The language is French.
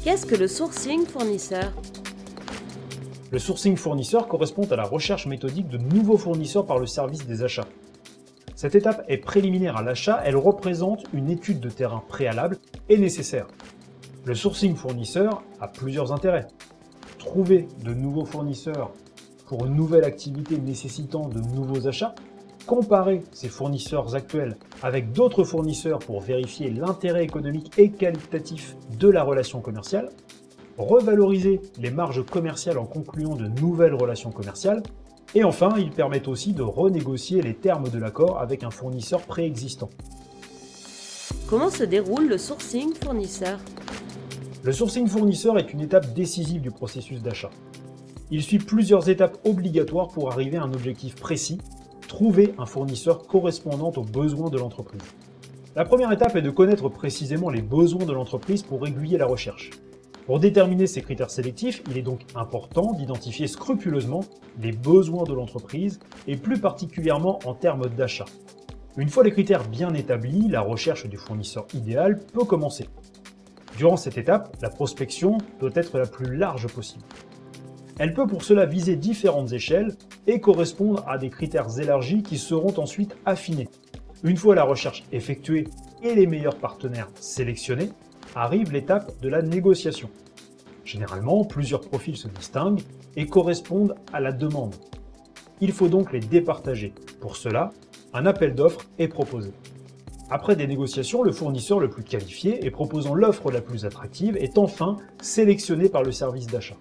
Qu'est-ce que le sourcing fournisseur? Le sourcing fournisseur correspond à la recherche méthodique de nouveaux fournisseurs par le service des achats. Cette étape est préliminaire à l'achat, elle représente une étude de terrain préalable et nécessaire. Le sourcing fournisseur a plusieurs intérêts. Trouver de nouveaux fournisseurs pour une nouvelle activité nécessitant de nouveaux achats, comparer ces fournisseurs actuels avec d'autres fournisseurs pour vérifier l'intérêt économique et qualitatif de la relation commerciale, revaloriser les marges commerciales en concluant de nouvelles relations commerciales, et enfin, ils permettent aussi de renégocier les termes de l'accord avec un fournisseur préexistant. Comment se déroule le sourcing fournisseur? Le sourcing fournisseur est une étape décisive du processus d'achat. Il suit plusieurs étapes obligatoires pour arriver à un objectif précis, trouver un fournisseur correspondant aux besoins de l'entreprise. La première étape est de connaître précisément les besoins de l'entreprise pour aiguiller la recherche. Pour déterminer ces critères sélectifs, il est donc important d'identifier scrupuleusement les besoins de l'entreprise et plus particulièrement en termes d'achat. Une fois les critères bien établis, la recherche du fournisseur idéal peut commencer. Durant cette étape, la prospection doit être la plus large possible. Elle peut pour cela viser différentes échelles et correspondre à des critères élargis qui seront ensuite affinés. Une fois la recherche effectuée et les meilleurs partenaires sélectionnés, arrive l'étape de la négociation. Généralement, plusieurs profils se distinguent et correspondent à la demande. Il faut donc les départager. Pour cela, un appel d'offres est proposé. Après des négociations, le fournisseur le plus qualifié et proposant l'offre la plus attractive est enfin sélectionné par le service d'achat.